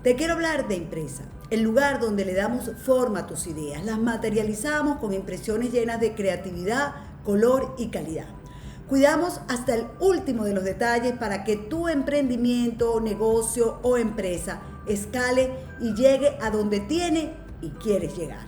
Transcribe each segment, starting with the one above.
Te quiero hablar de Impresa, el lugar donde le damos forma a tus ideas, las materializamos con impresiones llenas de creatividad, color y calidad. Cuidamos hasta el último de los detalles para que tu emprendimiento, negocio o empresa escale y llegue a donde tiene y quieres llegar.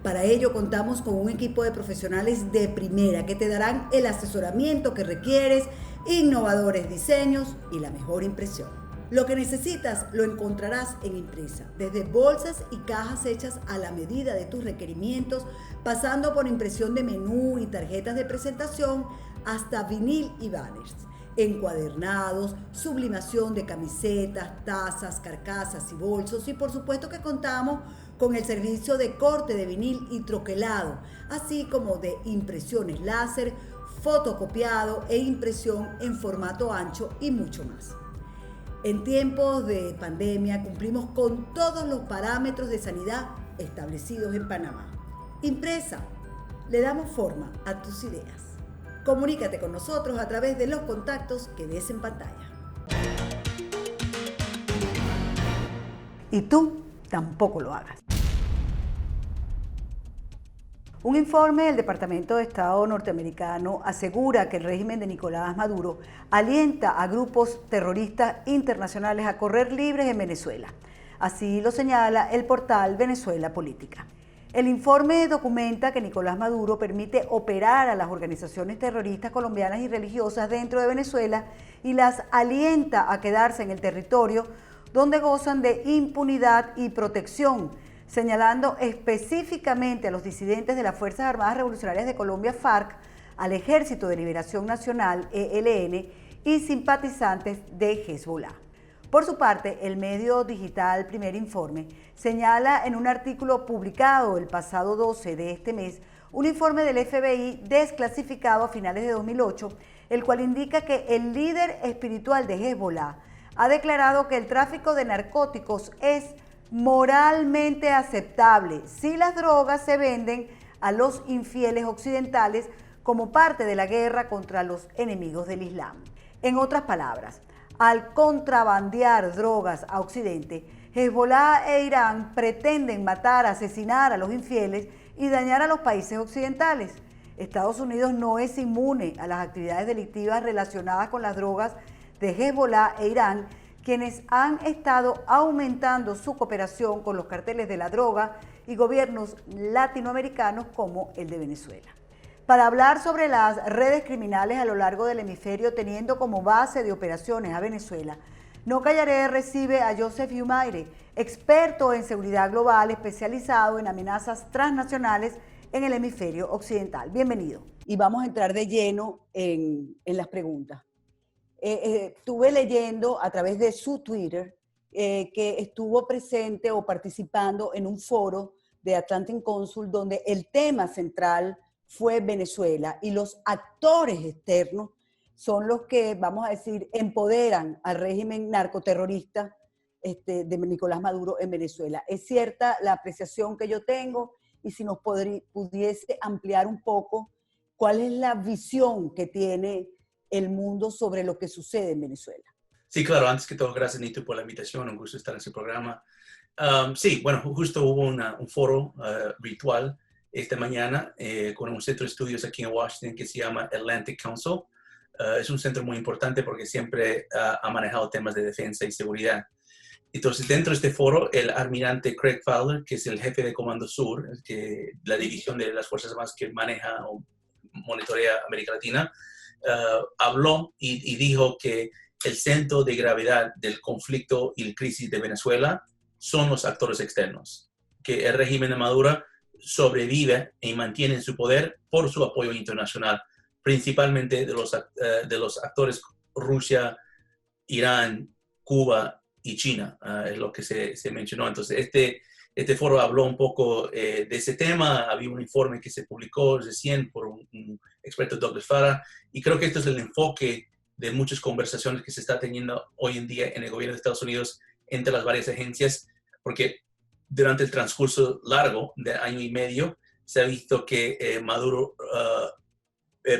Para ello contamos con un equipo de profesionales de primera que te darán el asesoramiento que requieres, innovadores diseños y la mejor impresión. Lo que necesitas lo encontrarás en Impresa, desde bolsas y cajas hechas a la medida de tus requerimientos, pasando por impresión de menú y tarjetas de presentación, hasta vinil y banners, encuadernados, sublimación de camisetas, tazas, carcasas y bolsos, y por supuesto que contamos con el servicio de corte de vinil y troquelado, así como de impresiones láser, fotocopiado e impresión en formato ancho y mucho más. En tiempos de pandemia cumplimos con todos los parámetros de sanidad establecidos en Panamá. Impresa, le damos forma a tus ideas. Comunícate con nosotros a través de los contactos que ves en pantalla. Y tú tampoco lo hagas. Un informe del Departamento de Estado norteamericano asegura que el régimen de Nicolás Maduro alienta a grupos terroristas internacionales a correr libres en Venezuela. Así lo señala el portal Venezuela Política. El informe documenta que Nicolás Maduro permite operar a las organizaciones terroristas colombianas y religiosas dentro de Venezuela y las alienta a quedarse en el territorio donde gozan de impunidad y protección, señalando específicamente a los disidentes de las Fuerzas Armadas Revolucionarias de Colombia, FARC, al Ejército de Liberación Nacional, ELN, y simpatizantes de Hezbollah. Por su parte, el medio digital Primer Informe señala en un artículo publicado el pasado 12 de este mes un informe del FBI desclasificado a finales de 2008, el cual indica que el líder espiritual de Hezbollah ha declarado que el tráfico de narcóticos es moralmente aceptable si las drogas se venden a los infieles occidentales como parte de la guerra contra los enemigos del Islam. En otras palabras, al contrabandear drogas a Occidente, Hezbollah e Irán pretenden matar, asesinar a los infieles y dañar a los países occidentales. Estados Unidos no es inmune a las actividades delictivas relacionadas con las drogas de Hezbollah e Irán, quienes han estado aumentando su cooperación con los carteles de la droga y gobiernos latinoamericanos como el de Venezuela. Para hablar sobre las redes criminales a lo largo del hemisferio, teniendo como base de operaciones a Venezuela, No Callaré recibe a Joseph Humaire, experto en seguridad global especializado en amenazas transnacionales en el hemisferio occidental. Bienvenido. Y vamos a entrar de lleno en las preguntas. Estuve leyendo a través de su Twitter que estuvo presente o participando en un foro de Atlantic Council donde el tema central fue Venezuela y los actores externos son los que, vamos a decir, empoderan al régimen narcoterrorista de Nicolás Maduro en Venezuela. Es cierta la apreciación que yo tengo y si nos pudiese ampliar un poco cuál es la visión que tiene el mundo sobre lo que sucede en Venezuela. Sí, claro. Antes que todo, gracias, Nito, por la invitación. Un gusto estar en su programa. Sí, bueno, justo hubo un foro virtual esta mañana con un centro de estudios aquí en Washington que se llama Atlantic Council. Es un centro muy importante porque siempre ha manejado temas de defensa y seguridad. Entonces, dentro de este foro, el almirante Craig Fowler, que es el jefe de Comando Sur, la división de las Fuerzas Armadas que maneja o monitorea América Latina, habló y dijo que el centro de gravedad del conflicto y la crisis de Venezuela son los actores externos, que el régimen de Maduro sobrevive y mantiene su poder por su apoyo internacional, principalmente de los actores Rusia, Irán, Cuba y China, es lo que se mencionó. Entonces, este foro habló un poco de ese tema. Había un informe que se publicó recién por un experto, Douglas Farah, y creo que esto es el enfoque de muchas conversaciones que se está teniendo hoy en día en el gobierno de Estados Unidos entre las varias agencias, porque durante el transcurso largo de año y medio se ha visto que Maduro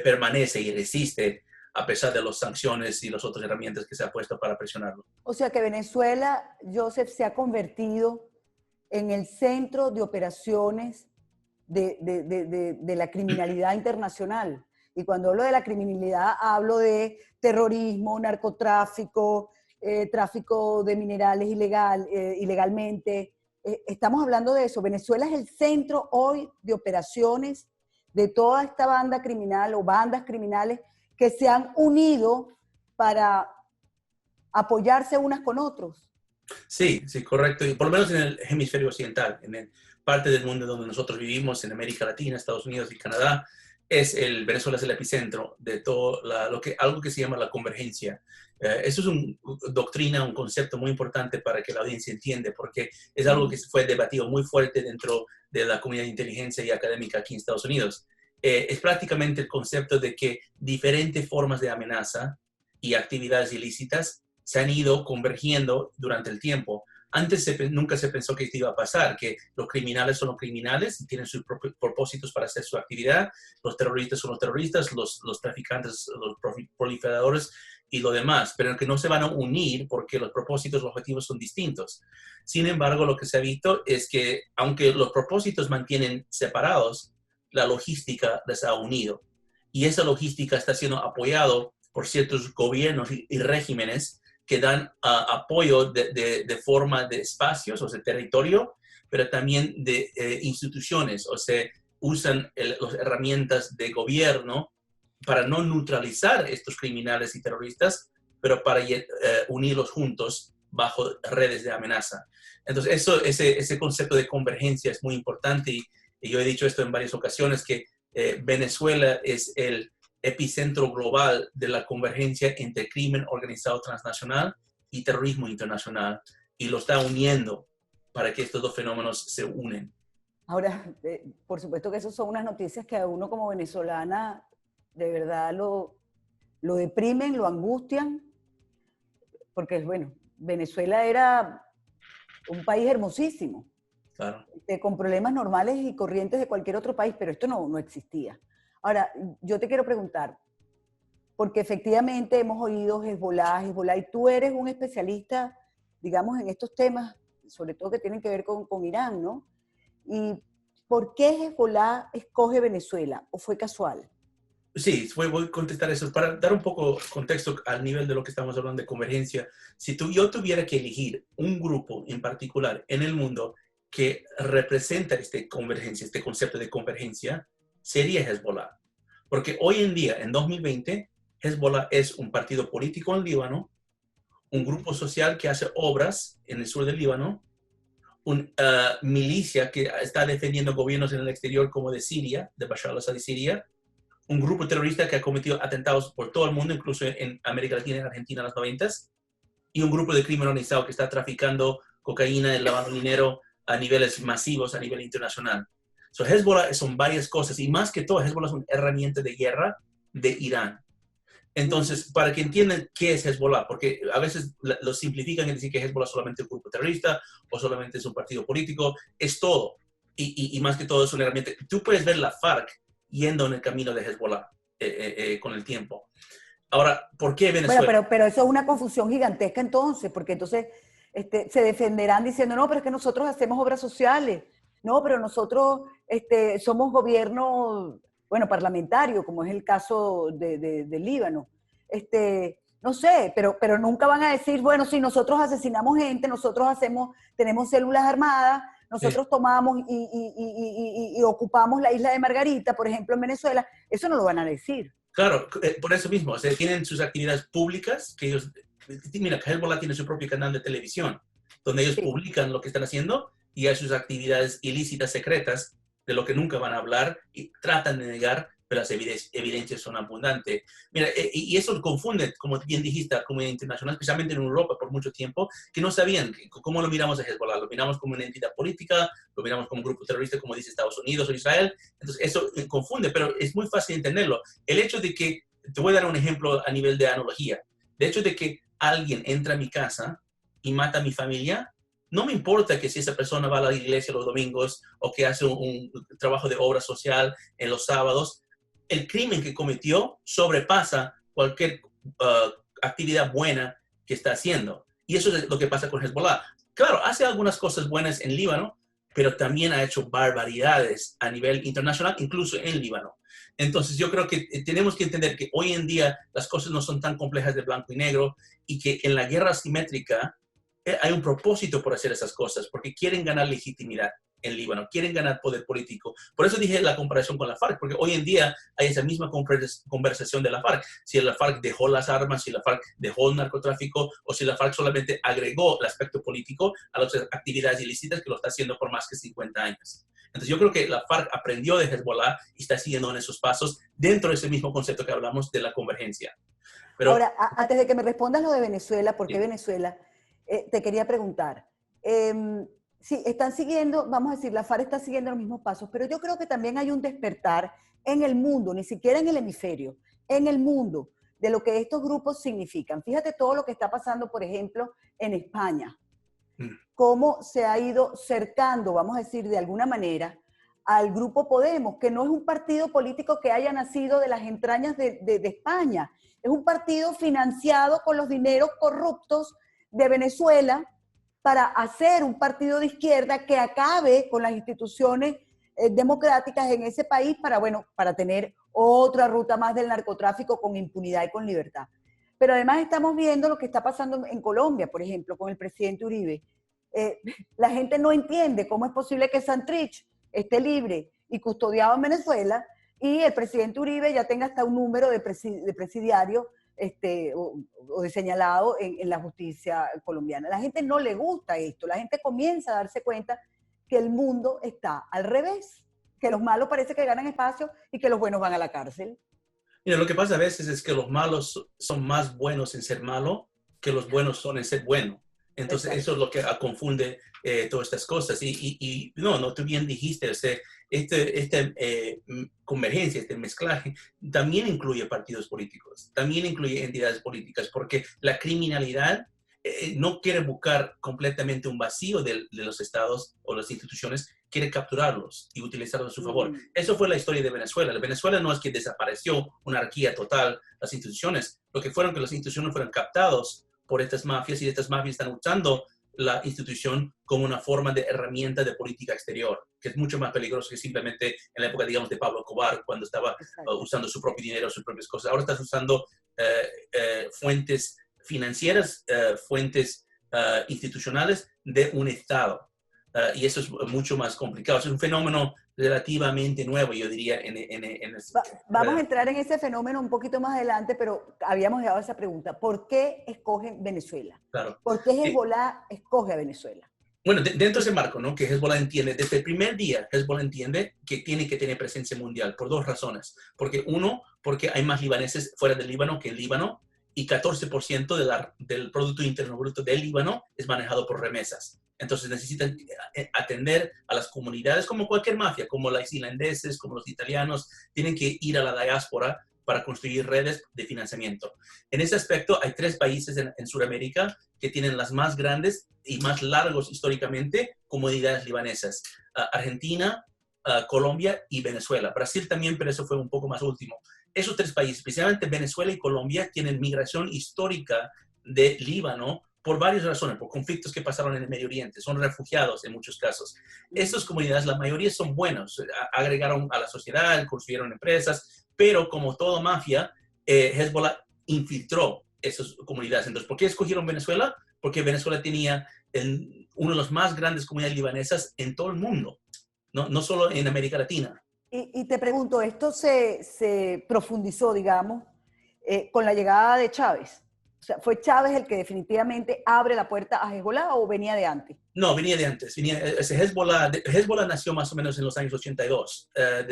permanece y resiste a pesar de las sanciones y las otras herramientas que se ha puesto para presionarlo. O sea que Venezuela, Joseph, se ha convertido en el centro de operaciones de la criminalidad internacional. Y cuando hablo de la criminalidad, hablo de terrorismo, narcotráfico, tráfico de minerales ilegalmente. Estamos hablando de eso. Venezuela es el centro hoy de operaciones de toda esta banda criminal o bandas criminales que se han unido para apoyarse unas con otros. Sí, sí, correcto. Y por lo menos en el hemisferio occidental, en el parte del mundo donde nosotros vivimos, en América Latina, Estados Unidos y Canadá, Venezuela es el epicentro de todo algo que se llama la convergencia. Eso es una doctrina, un concepto muy importante para que la audiencia entienda, porque es algo que fue debatido muy fuerte dentro de la comunidad de inteligencia y académica aquí en Estados Unidos. Es prácticamente el concepto de que diferentes formas de amenaza y actividades ilícitas se han ido convergiendo durante el tiempo. Antes nunca se pensó que esto iba a pasar, que los criminales son los criminales y tienen sus propios propósitos para hacer su actividad, los terroristas son los terroristas, los traficantes, los proliferadores y lo demás, pero que no se van a unir porque los propósitos, los objetivos son distintos. Sin embargo, lo que se ha visto es que aunque los propósitos mantienen separados, la logística les ha unido. Y esa logística está siendo apoyado por ciertos gobiernos y regímenes que dan apoyo de forma de espacios, o sea, territorio, pero también de instituciones, o sea, usan las herramientas de gobierno para no neutralizar estos criminales y terroristas, pero para unirlos juntos bajo redes de amenaza. Entonces, ese concepto de convergencia es muy importante y yo he dicho esto en varias ocasiones, que Venezuela es el epicentro global de la convergencia entre crimen organizado transnacional y terrorismo internacional, y lo está uniendo para que estos dos fenómenos se unen. Ahora, por supuesto que esas son unas noticias que a uno como venezolana de verdad lo deprimen, lo angustian, porque, bueno, Venezuela era un país hermosísimo, Claro. con problemas normales y corrientes de cualquier otro país, pero esto no existía. Ahora, yo te quiero preguntar, porque efectivamente hemos oído Hezbollah, y tú eres un especialista, digamos, en estos temas, sobre todo que tienen que ver con Irán, ¿no? ¿Y por qué Hezbollah escoge Venezuela? ¿O fue casual? Sí, voy a contestar eso. Para dar un poco contexto al nivel de lo que estamos hablando de convergencia, si yo tuviera que elegir un grupo en particular en el mundo que representa esta convergencia, este concepto de convergencia, sería Hezbollah. Porque hoy en día, en 2020, Hezbollah es un partido político en Líbano, un grupo social que hace obras en el sur del Líbano, una milicia que está defendiendo gobiernos en el exterior como de Siria, de Bashar al-Assad de Siria, un grupo terrorista que ha cometido atentados por todo el mundo, incluso en América Latina y en Argentina en los 90s, y un grupo de crimen organizado que está traficando cocaína y lavando dinero a niveles masivos, a nivel internacional. So, Hezbollah son varias cosas, y más que todo, Hezbollah es una herramienta de guerra de Irán. Entonces, para que entiendan qué es Hezbollah, porque a veces lo simplifican y dicen que Hezbollah es solamente un grupo terrorista o solamente es un partido político, es todo. Y más que todo es una herramienta. Tú puedes ver la FARC yendo en el camino de Hezbollah con el tiempo. Ahora, ¿por qué Venezuela? Bueno, pero eso es una confusión gigantesca entonces, porque entonces se defenderán diciendo, no, pero es que nosotros hacemos obras sociales, no, pero nosotros somos gobierno, bueno, parlamentario, como es el caso del Líbano. No sé, pero nunca van a decir, bueno, si nosotros asesinamos gente, nosotros tenemos células armadas, nosotros tomamos y ocupamos la isla de Margarita, por ejemplo, en Venezuela, eso no lo van a decir. Claro, por eso mismo, o sea, tienen sus actividades públicas, que ellos, mira, Hezbollah tiene su propio canal de televisión, donde ellos publican lo que están haciendo, y hay sus actividades ilícitas secretas, de lo que nunca van a hablar, y tratan de negar, pero las evidencias son abundantes. Mira, y eso confunde, como bien dijiste, a la comunidad internacional, especialmente en Europa por mucho tiempo, que no sabían cómo lo miramos a Hezbollah. Lo miramos como una entidad política, lo miramos como un grupo terrorista, como dice Estados Unidos o Israel. Entonces, eso confunde, pero es muy fácil entenderlo. El hecho de que, te voy a dar un ejemplo a nivel de analogía, el hecho de que alguien entra a mi casa y mata a mi familia, no me importa que si esa persona va a la iglesia los domingos o que hace un trabajo de obra social en los sábados. El crimen que cometió sobrepasa cualquier actividad buena que está haciendo. Y eso es lo que pasa con Hezbollah. Claro, hace algunas cosas buenas en Líbano, pero también ha hecho barbaridades a nivel internacional, incluso en Líbano. Entonces yo creo que tenemos que entender que hoy en día las cosas no son tan complejas de blanco y negro y que en la guerra asimétrica hay un propósito por hacer esas cosas, porque quieren ganar legitimidad en Líbano, quieren ganar poder político. Por eso dije la comparación con la FARC, porque hoy en día hay esa misma conversación de la FARC. Si la FARC dejó las armas, si la FARC dejó el narcotráfico, o si la FARC solamente agregó el aspecto político a las actividades ilícitas que lo está haciendo por más que 50 años. Entonces yo creo que la FARC aprendió de Hezbollah y está siguiendo en esos pasos dentro de ese mismo concepto que hablamos de la convergencia. Pero, ahora, antes de que me respondas lo de Venezuela, ¿por qué sí. Venezuela? Te quería preguntar. Sí, están siguiendo, vamos a decir, la FARC está siguiendo los mismos pasos, pero yo creo que también hay un despertar en el mundo, ni siquiera en el hemisferio, en el mundo, de lo que estos grupos significan. Fíjate todo lo que está pasando, por ejemplo, en España. Cómo se ha ido cercando, vamos a decir, de alguna manera, al Grupo Podemos, que no es un partido político que haya nacido de las entrañas de España, es un partido financiado con los dineros corruptos de Venezuela para hacer un partido de izquierda que acabe con las instituciones democráticas en ese país para, bueno, para tener otra ruta más del narcotráfico con impunidad y con libertad. Pero además estamos viendo lo que está pasando en Colombia, por ejemplo, con el presidente Uribe. La gente no entiende cómo es posible que Santrich esté libre y custodiado en Venezuela y el presidente Uribe ya tenga hasta un número de presidiario o de señalado en la justicia colombiana. La gente no le gusta esto, la gente comienza a darse cuenta que el mundo está al revés, que los malos parece que ganan espacio y que los buenos van a la cárcel. Mira, lo que pasa a veces es que los malos son más buenos en ser malo que los buenos son en ser bueno. Entonces, Exacto. eso es lo que confunde todas estas cosas. Y no, tú bien dijiste, convergencia, este mezclaje, también incluye partidos políticos, también incluye entidades políticas, porque la criminalidad no quiere buscar completamente un vacío de los estados o las instituciones, quiere capturarlos y utilizarlos a su favor. Eso fue la historia de Venezuela. Venezuela no es que desapareció una anarquía total, las instituciones, lo que fueron que las instituciones fueron captados por estas mafias y estas mafias están usando la institución como una forma de herramienta de política exterior, que es mucho más peligroso que simplemente en la época, digamos, de Pablo Escobar, cuando estaba usando su propio dinero, sus propias cosas. Ahora estás usando fuentes financieras, fuentes institucionales de un Estado. Y eso es mucho más complicado. Es un fenómeno relativamente nuevo, yo diría. Vamos a entrar en ese fenómeno un poquito más adelante, pero habíamos dejado esa pregunta. ¿Por qué escogen Venezuela? Claro. ¿Por qué Hezbollah escoge a Venezuela? Bueno, dentro de ese marco, ¿no? Que Hezbollah entiende, desde el primer día, Hezbollah entiende que tiene que tener presencia mundial por dos razones. Porque hay más libaneses fuera del Líbano que en Líbano, y 14% del Producto Interno Bruto del Líbano es manejado por remesas. Entonces necesitan atender a las comunidades como cualquier mafia, como los islandeses, como los italianos, tienen que ir a la diáspora para construir redes de financiamiento. En ese aspecto hay 3 países en Sudamérica que tienen las más grandes y más largos históricamente comunidades libanesas. Argentina, Colombia y Venezuela. Brasil también, pero eso fue un poco más último. Esos 3 países, especialmente Venezuela y Colombia, tienen migración histórica de Líbano por varias razones, por conflictos que pasaron en el Medio Oriente, son refugiados en muchos casos. Estas comunidades, la mayoría son buenos, agregaron a la sociedad, construyeron empresas, pero como toda mafia, Hezbollah infiltró esas comunidades. Entonces, ¿por qué escogieron Venezuela? Porque Venezuela tenía una de las más grandes comunidades libanesas en todo el mundo, no solo en América Latina. Y te pregunto, ¿esto se profundizó, digamos, con la llegada de Chávez? O sea, ¿fue Chávez el que definitivamente abre la puerta a Hezbollah o venía de antes? No, venía de antes. Hezbollah nació más o menos en los años 82,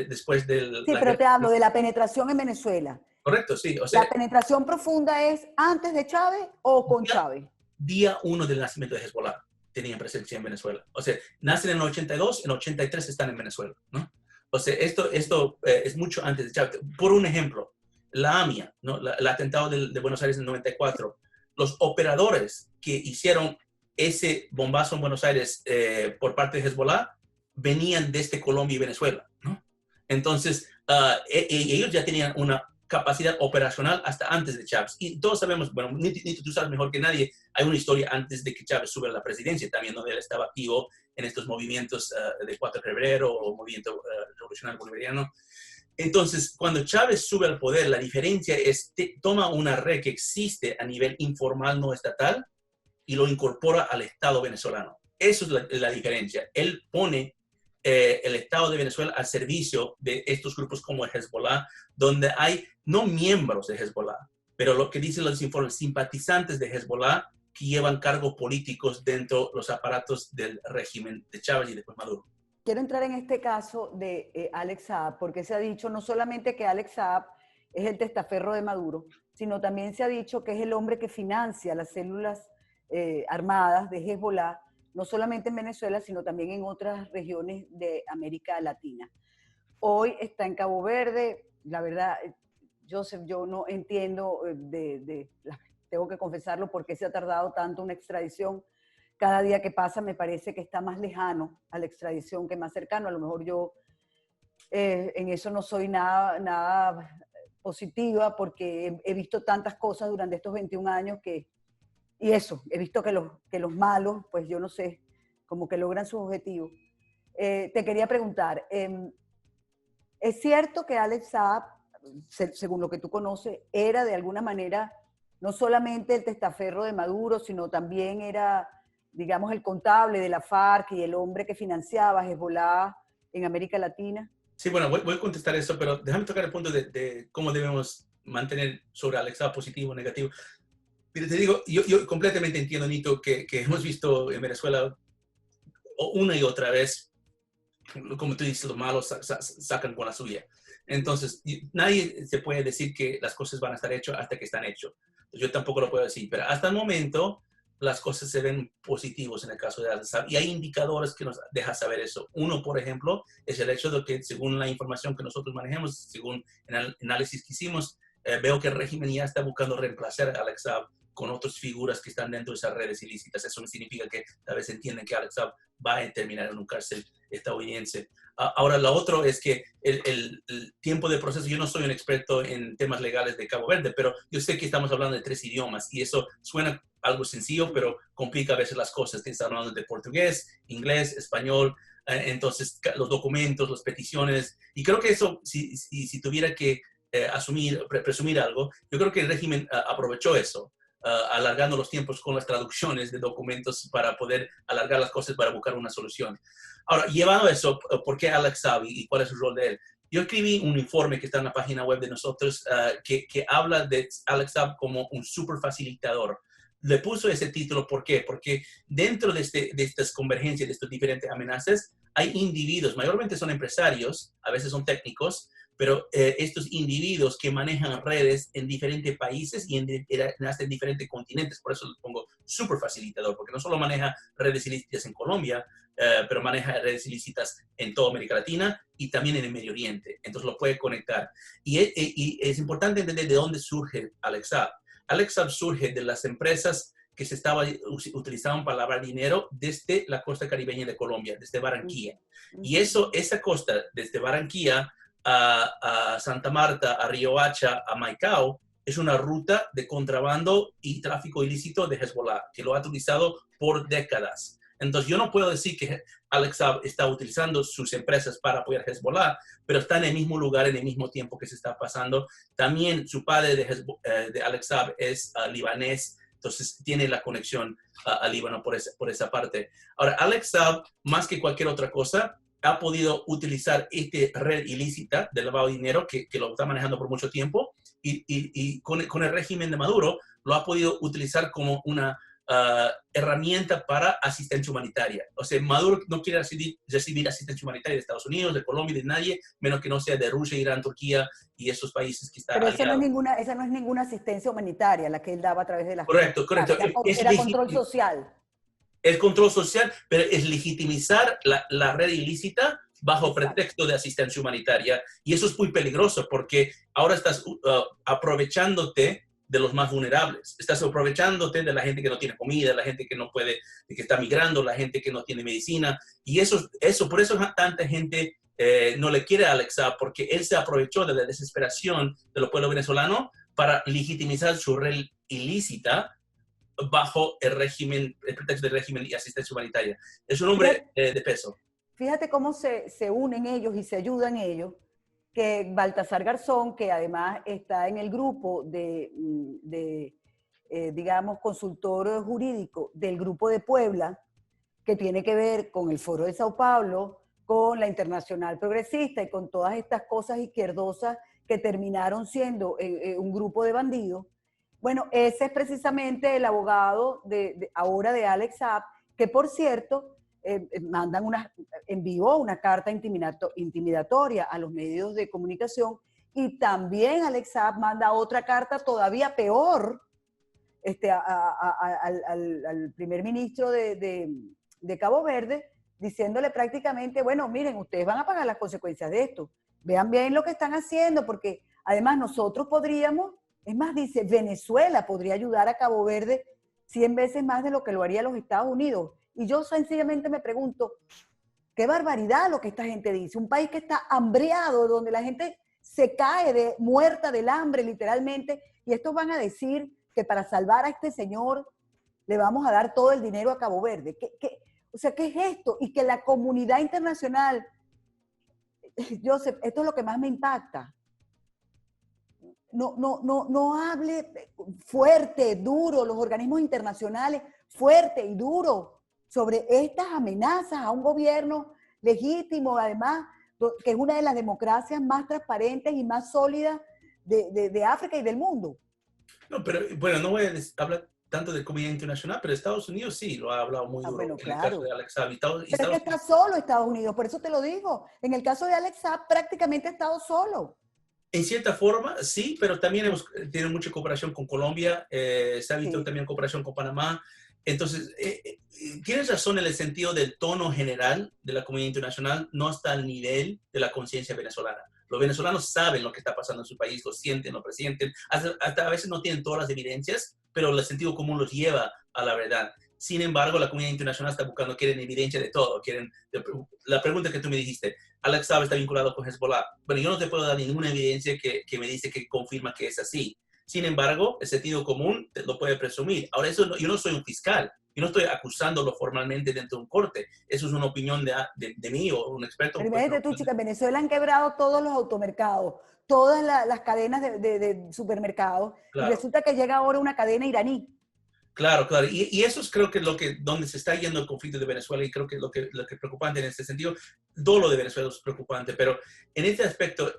después del... Sí, pero te hablo de la penetración en Venezuela. Correcto, sí. O sea, ¿La penetración profunda es antes de Chávez o con Chávez? Día 1 del nacimiento de Hezbollah tenían presencia en Venezuela. O sea, nacen en el 82, en el 83 están en Venezuela, ¿no? O sea, esto es mucho antes de Chávez. Por un ejemplo, la AMIA, ¿no? El atentado de Buenos Aires en el 94, los operadores que hicieron ese bombazo en Buenos Aires por parte de Hezbollah venían desde Colombia y Venezuela, ¿no? Entonces, ellos ya tenían una capacidad operacional hasta antes de Chávez. Y todos sabemos, bueno, Nito, tú sabes mejor que nadie, hay una historia antes de que Chávez sube a la presidencia, también donde él estaba activo en estos movimientos de 4 de febrero o movimiento revolucionario bolivariano. Entonces, cuando Chávez sube al poder, la diferencia es que toma una red que existe a nivel informal no estatal y lo incorpora al Estado venezolano. Eso es la diferencia. Él pone el Estado de Venezuela al servicio de estos grupos como el Hezbollah, donde hay no miembros de Hezbollah, pero lo que dicen los informes, simpatizantes de Hezbollah que llevan cargos políticos dentro de los aparatos del régimen de Chávez y después Maduro. Quiero entrar en este caso de Alex Saab, porque se ha dicho no solamente que Alex Saab es el testaferro de Maduro, sino también se ha dicho que es el hombre que financia las células armadas de Hezbollah, no solamente en Venezuela, sino también en otras regiones de América Latina. Hoy está en Cabo Verde. La verdad, Joseph, yo no entiendo, tengo que confesarlo, por qué se ha tardado tanto una extradición. Cada día que pasa me parece que está más lejano a la extradición que más cercano. A lo mejor yo en eso no soy nada positiva, porque he visto tantas cosas durante estos 21 años y eso, he visto que los malos, pues yo no sé, como que logran sus objetivos. Te quería preguntar, ¿es cierto que Alex Saab, según lo que tú conoces, era de alguna manera no solamente el testaferro de Maduro, sino también era, digamos, el contable de la FARC y el hombre que financiaba Hezbollah en América Latina? Sí, bueno, voy a contestar eso, pero déjame tocar el punto de cómo debemos mantener sobre Alex Saab positivo o negativo. Pero te digo, yo completamente entiendo, Nito, que hemos visto en Venezuela una y otra vez, como tú dices, los malos sacan con la suya. Entonces, nadie se puede decir que las cosas van a estar hechas hasta que están hechas. Yo tampoco lo puedo decir, pero hasta el momento las cosas se ven positivos en el caso de Alex Saab, y hay indicadores que nos dejan saber eso. Uno, por ejemplo, es el hecho de que, según la información que nosotros manejamos, según el análisis que hicimos, veo que el régimen ya está buscando reemplazar a Alex Saab con otras figuras que están dentro de esas redes ilícitas. Eso no significa que tal vez entienden que Alex Saab va a terminar en un cárcel estadounidense. Ahora, lo otro es que el tiempo de proceso, yo no soy un experto en temas legales de Cabo Verde, pero yo sé que estamos hablando de 3 idiomas y eso suena algo sencillo, pero complica a veces las cosas. Estamos hablando de portugués, inglés, español, entonces los documentos, las peticiones, y creo que eso, si tuviera que presumir algo, yo creo que el régimen aprovechó eso. Alargando los tiempos con las traducciones de documentos para poder alargar las cosas para buscar una solución. Ahora, llevando eso, ¿por qué Alex Saab y cuál es el rol de él? Yo escribí un informe que está en la página web de nosotros que habla de Alex Saab como un super facilitador. Le puso ese título, ¿por qué? Porque dentro de estas convergencias, de estas diferentes amenazas, hay individuos, mayormente son empresarios, a veces son técnicos, pero estos individuos que manejan redes en diferentes países y en diferentes continentes, por eso lo pongo súper facilitador, porque no solo maneja redes ilícitas en Colombia, pero maneja redes ilícitas en toda América Latina y también en el Medio Oriente, entonces lo puede conectar. Y es importante entender de dónde surge Alex Saab. Alex Saab surge de las empresas que se utilizaban para lavar dinero desde la costa caribeña de Colombia, desde Barranquilla. Y esa costa, desde Barranquilla a Santa Marta, a Riohacha, a Maicao, es una ruta de contrabando y tráfico ilícito de Hezbollah, que lo ha utilizado por décadas. Entonces, yo no puedo decir que Alex Saab está utilizando sus empresas para apoyar a Hezbollah, pero está en el mismo lugar, en el mismo tiempo que se está pasando. También su padre de Alex Saab es libanés, entonces tiene la conexión a Líbano por esa parte. Ahora, Alex Saab, más que cualquier otra cosa, ha podido utilizar esta red ilícita de lavado de dinero que lo está manejando por mucho tiempo y con el régimen de Maduro lo ha podido utilizar como una herramienta para asistencia humanitaria. O sea, Maduro no quiere recibir asistencia humanitaria de Estados Unidos, de Colombia, de nadie, menos que no sea de Rusia, Irán, Turquía y esos países que están aliados. Pero esa no es ninguna asistencia humanitaria la que él daba a través de las... Correcto. Era control social. Es control social, pero es legitimizar la red ilícita bajo pretexto de asistencia humanitaria. Y eso es muy peligroso porque ahora estás aprovechándote de los más vulnerables. Estás aprovechándote de la gente que no tiene comida, la gente que no puede, que está migrando, la gente que no tiene medicina. Y por eso tanta gente no le quiere a Alex Saab porque él se aprovechó de la desesperación de los pueblos venezolanos para legitimizar su red ilícita bajo el pretexto del régimen y asistencia humanitaria. Es un hombre de peso. Fíjate cómo se unen ellos y se ayudan ellos, que Baltasar Garzón, que además está en el grupo digamos, consultor jurídico del Grupo de Puebla, que tiene que ver con el Foro de Sao Paulo, con la Internacional Progresista y con todas estas cosas izquierdosas que terminaron siendo un grupo de bandidos. Bueno, ese es precisamente el abogado ahora de Alex Saab, que por cierto, envió una carta intimidatoria a los medios de comunicación, y también Alex Saab manda otra carta todavía peor al primer ministro de Cabo Verde, diciéndole prácticamente, bueno, miren, ustedes van a pagar las consecuencias de esto. Vean bien lo que están haciendo, porque además nosotros podríamos, es más, dice, Venezuela podría ayudar a Cabo Verde 100 veces más de lo que lo haría los Estados Unidos. Y yo sencillamente me pregunto, qué barbaridad lo que esta gente dice. Un país que está hambreado, donde la gente se cae muerta del hambre, literalmente, y estos van a decir que para salvar a este señor le vamos a dar todo el dinero a Cabo Verde. O sea, ¿qué es esto? Y que la comunidad internacional, Joseph, esto es lo que más me impacta, no hable fuerte, duro, los organismos internacionales, fuerte y duro, sobre estas amenazas a un gobierno legítimo, además, que es una de las democracias más transparentes y más sólidas de África y del mundo. No, pero bueno, no voy a hablar tanto de comunidad internacional, pero Estados Unidos sí lo ha hablado muy duro. Bueno, en el caso de Alex Saab. Pero es que está solo Estados Unidos, por eso te lo digo. En el caso de Alex Saab prácticamente ha estado solo. En cierta forma, sí, pero también hemos tenido mucha cooperación con Colombia, se ha visto también cooperación con Panamá. Entonces, tienes razón en el sentido del tono general de la comunidad internacional, no está al nivel de la conciencia venezolana. Los venezolanos saben lo que está pasando en su país, lo sienten, lo presienten, hasta a veces no tienen todas las evidencias, pero el sentido común los lleva a la verdad. Sin embargo, la comunidad internacional está buscando, quieren evidencia de todo. La pregunta que tú me dijiste, Alex Saab está vinculado con Hezbollah. Bueno, yo no te puedo dar ninguna evidencia que me dice que confirma que es así. Sin embargo, el sentido común lo puede presumir. Ahora, yo no soy un fiscal. Yo no estoy acusándolo formalmente dentro de un corte. Eso es una opinión de mí o un experto. Pero imagínate tú, chica, en Venezuela han quebrado todos los automercados, todas las cadenas de supermercados. Claro. Y resulta que llega ahora una cadena iraní. Claro, claro. Y eso es creo que donde se está yendo el conflicto de Venezuela, y creo que lo que es preocupante en este sentido, todo lo de Venezuela es preocupante, pero en este aspecto,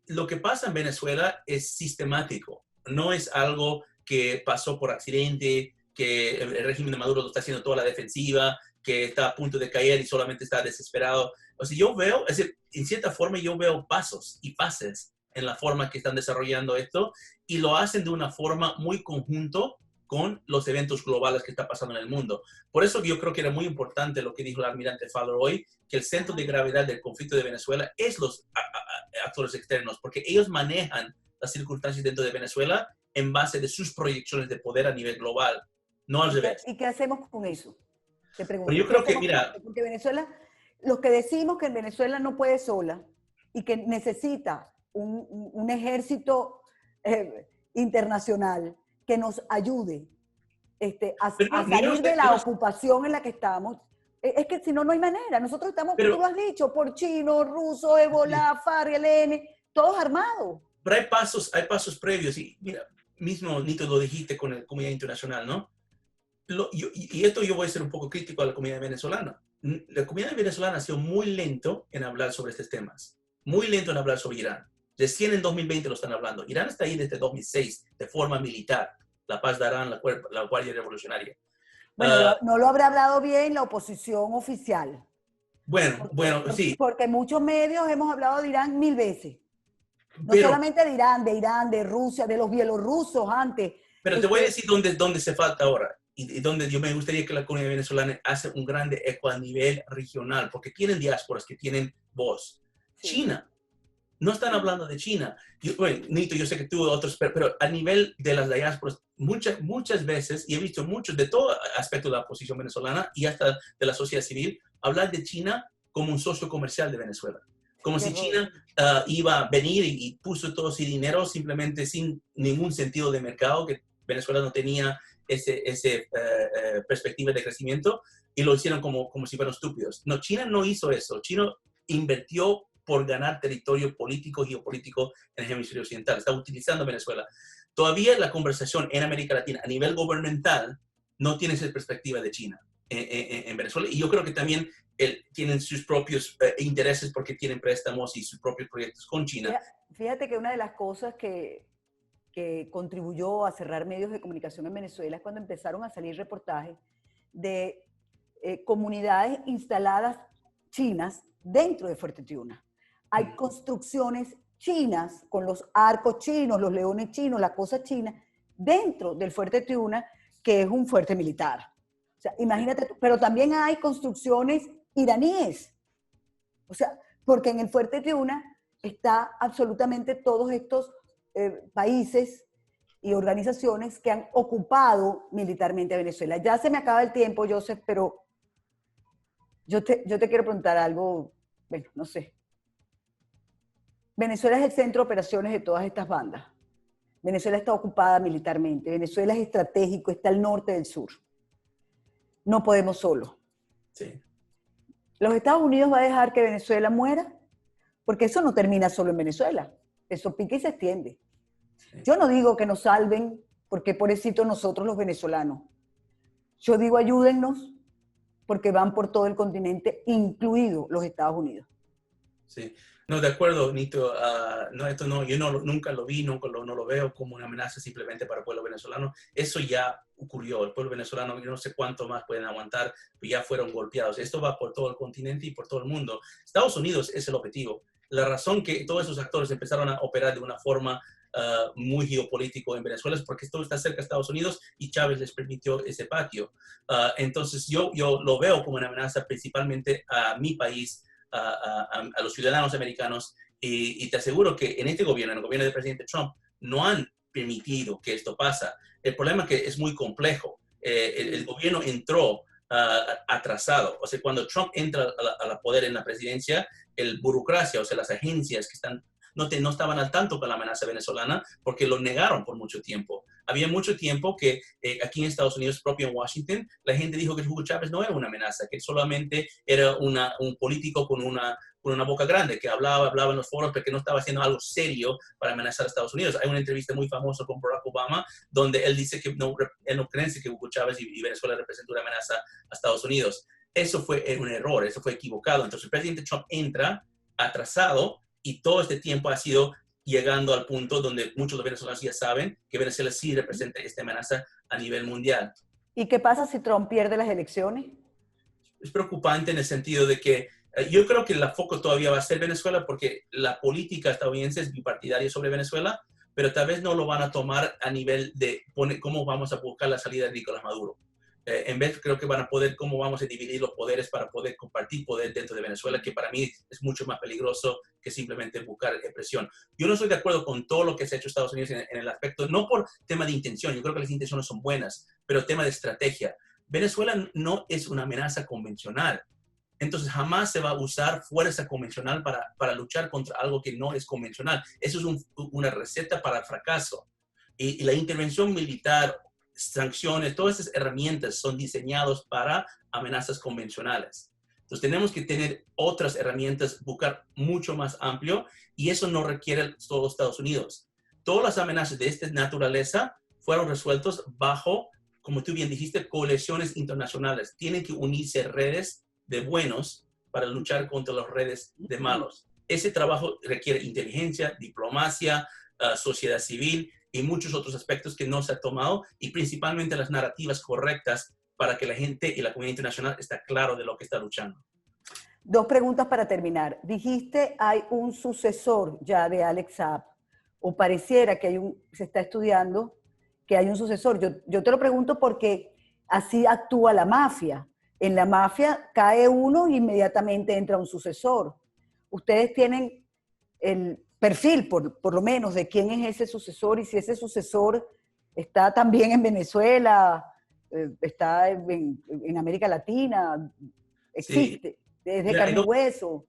lo que pasa en Venezuela es sistemático. No es algo que pasó por accidente, que el régimen de Maduro lo está haciendo toda la defensiva, que está a punto de caer y solamente está desesperado. O sea, yo veo, es decir, en cierta forma yo veo pasos y fases en la forma que están desarrollando esto, y lo hacen de una forma muy conjunto con los eventos globales que está pasando en el mundo. Por eso yo creo que era muy importante lo que dijo el almirante Fowler hoy, que el centro de gravedad del conflicto de Venezuela es los actores externos, porque ellos manejan las circunstancias dentro de Venezuela en base de sus proyecciones de poder a nivel global, no al revés. ¿Y qué hacemos con eso? Te pregunto. Pero yo creo que, mira... Porque Venezuela, los que decimos que Venezuela no puede sola y que necesita un ejército internacional que nos ayude a salir de la ocupación en la que estamos. Es que si no, no hay manera. Nosotros estamos, tú lo has dicho, por chinos, rusos, Ebola, FARC, ELN, todos armados. Pero hay pasos previos. Y mira, mismo Nito lo dijiste con la comunidad internacional, ¿no? Y esto yo voy a ser un poco crítico a la comunidad venezolana. La comunidad venezolana ha sido muy lento en hablar sobre estos temas. Muy lento en hablar sobre Irán. Recién en 2020 lo están hablando. Irán está ahí desde 2006 de forma militar. La paz darán la Guardia Revolucionaria. Bueno, no lo habrá hablado bien la oposición oficial. Bueno, sí. Porque muchos medios hemos hablado de Irán 1000 veces. No solamente de Irán, de Rusia, de los bielorrusos antes. Pero te voy a decir dónde se falta ahora. Y donde yo me gustaría que la comunidad venezolana hace un grande eco a nivel regional, porque tienen diásporas que tienen voz. Sí. China. No están hablando de China. Bueno, Nito, yo sé que tú otros, pero a nivel de las diásporas, muchas veces, y he visto muchos de todo aspecto de la oposición venezolana y hasta de la sociedad civil, hablar de China como un socio comercial de Venezuela. Como Qué si horror. China iba a venir y puso todo su dinero simplemente sin ningún sentido de mercado, que Venezuela no tenía ese perspectiva de crecimiento, y lo hicieron como si fueran estúpidos. No, China no hizo eso. China invirtió por ganar territorio político, geopolítico en el hemisferio occidental. Está utilizando Venezuela. Todavía la conversación en América Latina a nivel gubernamental no tiene esa perspectiva de China en Venezuela. Y yo creo que también tienen sus propios intereses porque tienen préstamos y sus propios proyectos con China. Fíjate que una de las cosas que contribuyó a cerrar medios de comunicación en Venezuela es cuando empezaron a salir reportajes de comunidades instaladas chinas dentro de Fuerte Tiuna. Hay construcciones chinas con los arcos chinos, los leones chinos, las cosas chinas dentro del Fuerte Tiuna, que es un fuerte militar. O sea, imagínate tú, pero también hay construcciones iraníes. O sea, porque en el Fuerte Tiuna está absolutamente todos estos países y organizaciones que han ocupado militarmente a Venezuela. Ya se me acaba el tiempo, Joseph, pero yo te quiero preguntar algo, bueno, no sé. Venezuela es el centro de operaciones de todas estas bandas. Venezuela está ocupada militarmente. Venezuela es estratégico, está al norte del sur. No podemos solo. Sí. ¿Los Estados Unidos va a dejar que Venezuela muera? Porque eso no termina solo en Venezuela. Eso pica y se extiende. Sí. Yo no digo que nos salven, porque pobrecito nosotros los venezolanos. Yo digo ayúdennos, porque van por todo el continente, incluido los Estados Unidos. Sí. No, de acuerdo, Nito. No, esto no, yo nunca lo vi, no lo veo como una amenaza simplemente para el pueblo venezolano. Eso ya ocurrió. El pueblo venezolano, yo no sé cuánto más pueden aguantar, pero ya fueron golpeados. Esto va por todo el continente y por todo el mundo. Estados Unidos es el objetivo. La razón que todos esos actores empezaron a operar de una forma muy geopolítico en Venezuela es porque esto está cerca de Estados Unidos y Chávez les permitió ese patio. Entonces yo lo veo como una amenaza principalmente a mi país, a los ciudadanos americanos, y te aseguro que en este gobierno, en el gobierno del presidente Trump, no han permitido que esto pasa. El problema es que es muy complejo. El gobierno entró atrasado. O sea, cuando Trump entra a poder en la presidencia, el burocracia, o sea, las agencias que no estaban al tanto con la amenaza venezolana porque lo negaron por mucho tiempo. Había mucho tiempo que aquí en Estados Unidos, propio en Washington, la gente dijo que Hugo Chávez no era una amenaza, que solamente era un político con una boca grande, que hablaba en los foros, pero que no estaba haciendo algo serio para amenazar a Estados Unidos. Hay una entrevista muy famosa con Barack Obama, donde él dice que él no cree que Hugo Chávez y Venezuela representan una amenaza a Estados Unidos. Eso fue un error, eso fue equivocado. Entonces el presidente Trump entra atrasado y todo este tiempo ha sido llegando al punto donde muchos de los venezolanos ya saben que Venezuela sí representa esta amenaza a nivel mundial. ¿Y qué pasa si Trump pierde las elecciones? Es preocupante en el sentido de que yo creo que el foco todavía va a ser Venezuela porque la política estadounidense es bipartidaria sobre Venezuela, pero tal vez no lo van a tomar a nivel de cómo vamos a buscar la salida de Nicolás Maduro. En vez creo que van a poder cómo vamos a dividir los poderes para poder compartir poder dentro de Venezuela, que para mí es mucho más peligroso que simplemente buscar presión. Yo no estoy de acuerdo con todo lo que se ha hecho Estados Unidos en el aspecto, no por tema de intención, yo creo que las intenciones son buenas, pero tema de estrategia. Venezuela no es una amenaza convencional. Entonces jamás se va a usar fuerza convencional para luchar contra algo que no es convencional. Eso es una receta para el fracaso. Y la intervención militar, sanciones, todas esas herramientas son diseñadas para amenazas convencionales. Entonces tenemos que tener otras herramientas, buscar mucho más amplio, y eso no requiere solo Estados Unidos. Todas las amenazas de esta naturaleza fueron resueltas bajo, como tú bien dijiste, coaliciones internacionales. Tienen que unirse redes de buenos para luchar contra las redes de malos. Ese trabajo requiere inteligencia, diplomacia, sociedad civil y muchos otros aspectos que no se ha tomado, y principalmente las narrativas correctas para que la gente y la comunidad internacional esté claro de lo que está luchando. Dos preguntas para terminar. Dijiste, hay un sucesor ya de Alex Saab, o pareciera que se está estudiando que hay un sucesor. Yo te lo pregunto porque así actúa la mafia. En la mafia cae uno e inmediatamente entra un sucesor. Ustedes tienen el perfil, por lo menos, de quién es ese sucesor, y si ese sucesor está también en Venezuela, está en América Latina, existe. Sí. es de Mira, carne y hueso.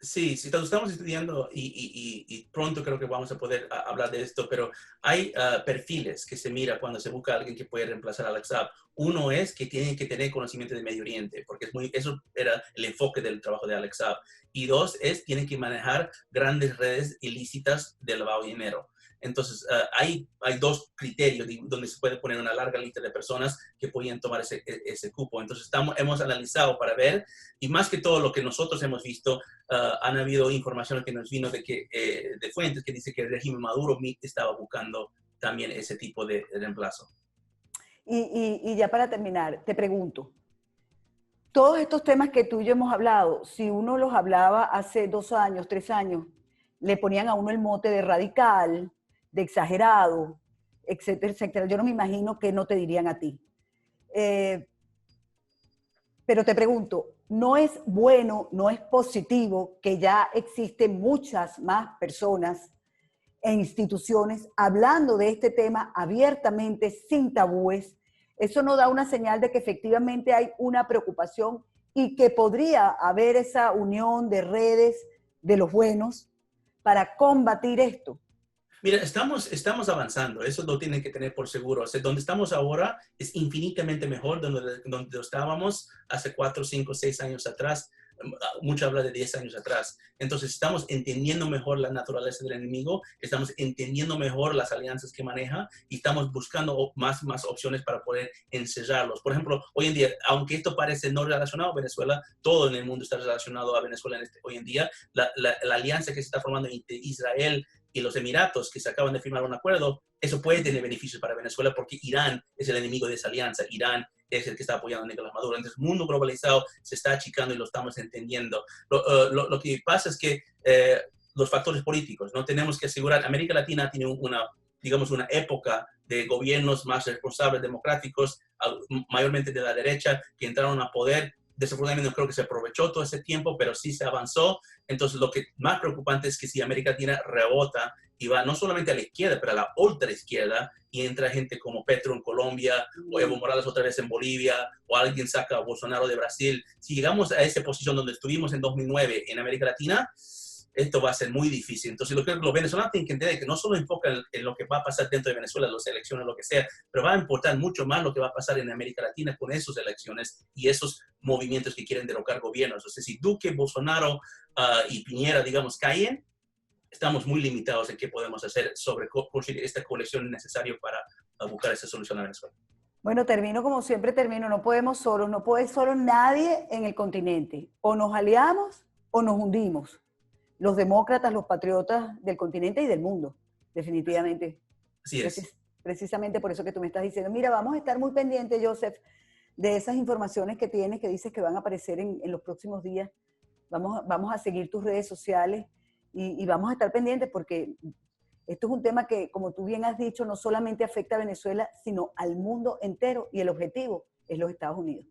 sí, sí, estamos estudiando y pronto creo que vamos a poder hablar de esto, pero hay perfiles que se mira cuando se busca a alguien que puede reemplazar a Alex Saab. Uno es que tienen que tener conocimiento de Medio Oriente, porque eso era el enfoque del trabajo de Alex Saab. Y dos es, tienen que manejar grandes redes ilícitas de lavado de dinero. Entonces, hay dos criterios donde se puede poner una larga lista de personas que podían tomar ese cupo. Entonces, hemos analizado para ver, y más que todo lo que nosotros hemos visto, han habido información que nos vino de fuentes que dice que el régimen Maduro estaba buscando también ese tipo de reemplazo. Y ya para terminar, te pregunto, todos estos temas que tú y yo hemos hablado, si uno los hablaba hace 2 años, 3 años, le ponían a uno el mote de radical, de exagerado, etcétera, etcétera. Yo no me imagino que no te dirían a ti. Eh, pero te pregunto, ¿no es bueno, no es positivo que ya existen muchas más personas e instituciones hablando de este tema abiertamente, sin tabúes? Eso nos da una señal de que efectivamente hay una preocupación y que podría haber esa unión de redes de los buenos para combatir esto. Mira, estamos avanzando, eso lo tienen que tener por seguro. O sea, donde estamos ahora es infinitamente mejor de donde estábamos hace 4, 5, 6 años atrás. Mucho habla de 10 años atrás. Entonces, estamos entendiendo mejor la naturaleza del enemigo, estamos entendiendo mejor las alianzas que maneja y estamos buscando más opciones para poder encerrarlos. Por ejemplo, hoy en día, aunque esto parece no relacionado a Venezuela, todo en el mundo está relacionado a Venezuela hoy en día. La alianza que se está formando entre Israel y los Emiratos, que se acaban de firmar un acuerdo, eso puede tener beneficios para Venezuela porque Irán es el enemigo de esa alianza. Irán es el que está apoyando a Nicolás Maduro. Entonces, el mundo globalizado se está achicando y lo estamos entendiendo. Lo que pasa es que los factores políticos, no tenemos que asegurar, América Latina tiene digamos, una época de gobiernos más responsables, democráticos, mayormente de la derecha, que entraron a poder. Desafortunadamente no creo que se aprovechó todo ese tiempo, pero sí se avanzó. Entonces, lo que más preocupante es que si América Latina rebota y va no solamente a la izquierda, pero a la ultra izquierda, y entra gente como Petro en Colombia, o Evo Morales otra vez en Bolivia, o alguien saca a Bolsonaro de Brasil, si llegamos a esa posición donde estuvimos en 2009 en América Latina, esto va a ser muy difícil. Entonces, los venezolanos tienen que entender que no solo enfoca en lo que va a pasar dentro de Venezuela, las elecciones, lo que sea, pero va a importar mucho más lo que va a pasar en América Latina con esas elecciones y esos movimientos que quieren derrocar gobiernos. O sea, si Duque, Bolsonaro y Piñera, digamos, caen, estamos muy limitados en qué podemos hacer sobre conseguir esta colección necesaria para buscar esa solución a Venezuela. Bueno, termino como siempre termino, no podemos solos, no puede solo nadie en el continente. O nos aliamos o nos hundimos. Los demócratas, los patriotas del continente y del mundo, definitivamente. Así es. Precisamente por eso que tú me estás diciendo, mira, vamos a estar muy pendientes, Joseph, de esas informaciones que tienes, que dices que van a aparecer en los próximos días. Vamos a seguir tus redes sociales y vamos a estar pendientes porque esto es un tema que, como tú bien has dicho, no solamente afecta a Venezuela, sino al mundo entero y el objetivo es los Estados Unidos.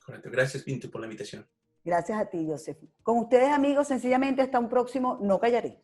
Correcto. Gracias, Pinto, por la invitación. Gracias a ti, Joseph. Con ustedes, amigos, sencillamente hasta un próximo No Callaré.